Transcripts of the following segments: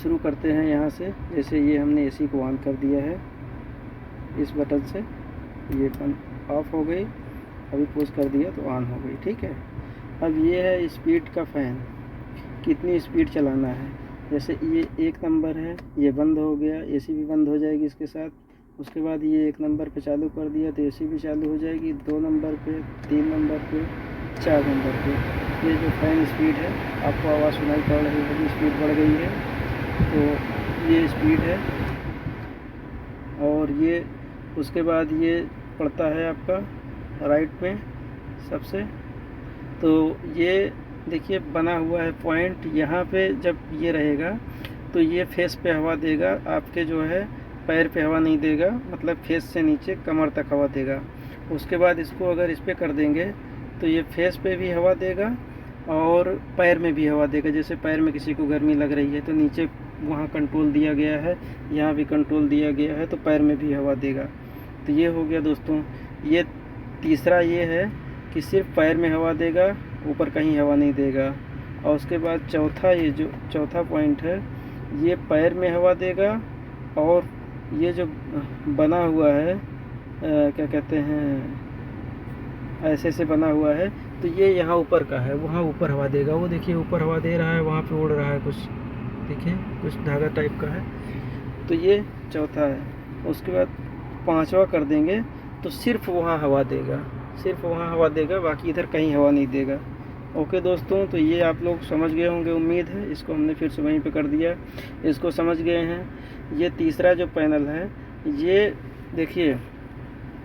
शुरू करते हैं यहाँ से। जैसे ये हमने एसी को ऑन कर दिया है इस बटन से, ये बंद ऑफ हो गई, अभी पुश कर दिया तो ऑन हो गई। ठीक है, अब ये है स्पीड का फ़ैन, कितनी स्पीड चलाना है। जैसे ये 1 नंबर है, ये बंद हो गया, एसी भी बंद हो जाएगी इसके साथ। उसके बाद ये 1 नंबर पे चालू कर दिया तो एसी भी चालू हो जाएगी। 2 नंबर पे, 3 नंबर पे, 4 नंबर पे। ये जो फ़ैन स्पीड है, आपको आवाज़ सुनाई पड़ रही होगी, स्पीड बढ़ गई है, तो ये स्पीड है। और ये उसके बाद ये पड़ता है आपका राइट में सबसे। तो ये देखिए बना हुआ है पॉइंट, यहाँ पे जब ये रहेगा तो ये फेस पे हवा देगा, आपके जो है पैर पे हवा नहीं देगा, मतलब फेस से नीचे कमर तक हवा देगा। उसके बाद इसको अगर इस पे कर देंगे तो ये फेस पे भी हवा देगा और पैर में भी हवा देगा। जैसे पैर में किसी को गर्मी लग रही है तो नीचे वहाँ कंट्रोल दिया गया है, यहाँ भी कंट्रोल दिया गया है, तो पैर में भी हवा देगा। तो ये हो गया दोस्तों। ये तीसरा ये है कि सिर्फ पैर में हवा देगा, ऊपर कहीं हवा नहीं देगा। और उसके बाद चौथा, ये जो चौथा पॉइंट है, ये पैर में हवा देगा। और ये जो बना हुआ है क्या कहते हैं, ऐसे से बना हुआ है, तो ये यहाँ ऊपर का है, वहाँ ऊपर हवा देगा। वो देखिए ऊपर हवा दे रहा है, वहाँ पे उड़ रहा है कुछ, देखिए कुछ धागा टाइप का है। तो ये चौथा है। उसके बाद पांचवा कर देंगे तो सिर्फ वहाँ हवा देगा, सिर्फ वहाँ हवा देगा, बाकी इधर कहीं हवा नहीं देगा। ओके दोस्तों, तो ये आप लोग समझ गए होंगे, उम्मीद है। इसको हमने फिर से वहीं पे कर दिया, इसको समझ गए हैं। ये तीसरा जो पैनल है, ये देखिए,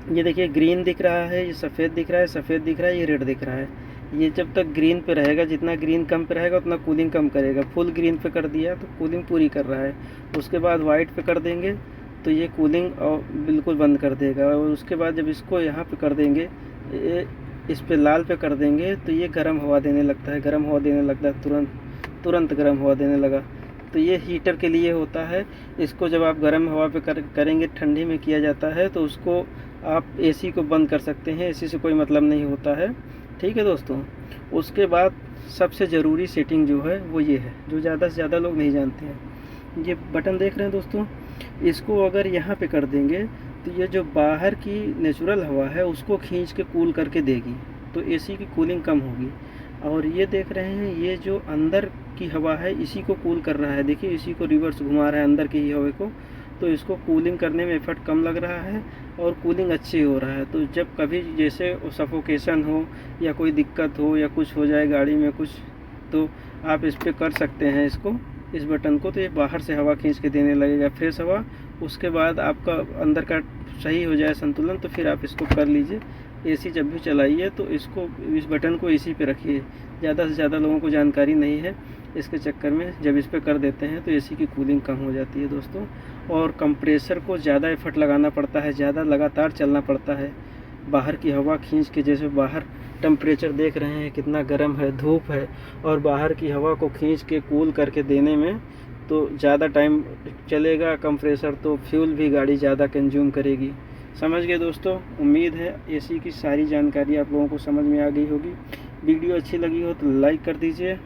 ये देखिए ग्रीन दिख रहा है, ये सफ़ेद दिख रहा है, सफ़ेद दिख रहा है, ये रेड दिख रहा है। ये जब तक ग्रीन पे रहेगा, जितना ग्रीन कम पे रहेगा उतना कूलिंग कम करेगा। फुल ग्रीन पे कर दिया तो कूलिंग पूरी कर रहा है। उसके बाद वाइट पे कर देंगे तो ये कूलिंग और बिल्कुल बंद कर देगा। और उसके बाद जब इसको यहाँ पे कर देंगे, ये इस पे लाल पे कर देंगे तो ये गर्म हवा देने लगता है, गर्म हवा देने लगता है, तुरंत गर्म हवा देने लगा। तो ये हीटर के लिए होता है। इसको जब आप गर्म हवा पे करेंगे, ठंडी में किया जाता है, तो उसको आप एसी को बंद कर सकते हैं, एसी से कोई मतलब नहीं होता है। ठीक है दोस्तों। उसके बाद सबसे ज़रूरी सेटिंग जो है वो ये है, जो ज़्यादा से ज़्यादा लोग नहीं जानते हैं। ये बटन देख रहे हैं दोस्तों, इसको अगर यहाँ पे कर देंगे तो ये जो बाहर की नेचुरल हवा है उसको खींच के कूल करके देगी, तो एसी की कूलिंग कम होगी। और ये देख रहे हैं, ये जो अंदर की हवा है इसी को कूल कर रहा है। देखिए इसी को रिवर्स घुमा रहा है, अंदर की ही हवा को, तो इसको कूलिंग करने में एफर्ट कम लग रहा है और कूलिंग अच्छी हो रहा है। तो जब कभी जैसे सफोकेशन हो या कोई दिक्कत हो या कुछ हो जाए गाड़ी में कुछ, तो आप इस पर कर सकते हैं इसको, इस बटन को। तो ये बाहर से हवा खींच के देने लगेगा, फ्रेश हवा। उसके बाद आपका अंदर का सही हो जाए संतुलन, तो फिर आप इसको कर लीजिए। एसी जब भी चलाइए तो इसको, इस बटन को एसी पे रखिए। ज़्यादा से ज़्यादा लोगों को जानकारी नहीं है, इसके चक्कर में जब इस पे कर देते हैं तो एसी की कूलिंग कम हो जाती है दोस्तों। और कंप्रेसर को ज़्यादा एफर्ट लगाना पड़ता है, ज़्यादा लगातार चलना पड़ता है, बाहर की हवा खींच के। जैसे बाहर टेम्परेचर देख रहे हैं कितना गर्म है, धूप है, और बाहर की हवा को खींच के कूल करके देने में तो ज़्यादा टाइम चलेगा कंप्रेसर, तो फ्यूल भी गाड़ी ज़्यादा कंज्यूम करेगी। समझ गए दोस्तों। उम्मीद है एसी की सारी जानकारी आप लोगों को समझ में आ गई होगी। वीडियो अच्छी लगी हो तो लाइक कर दीजिए।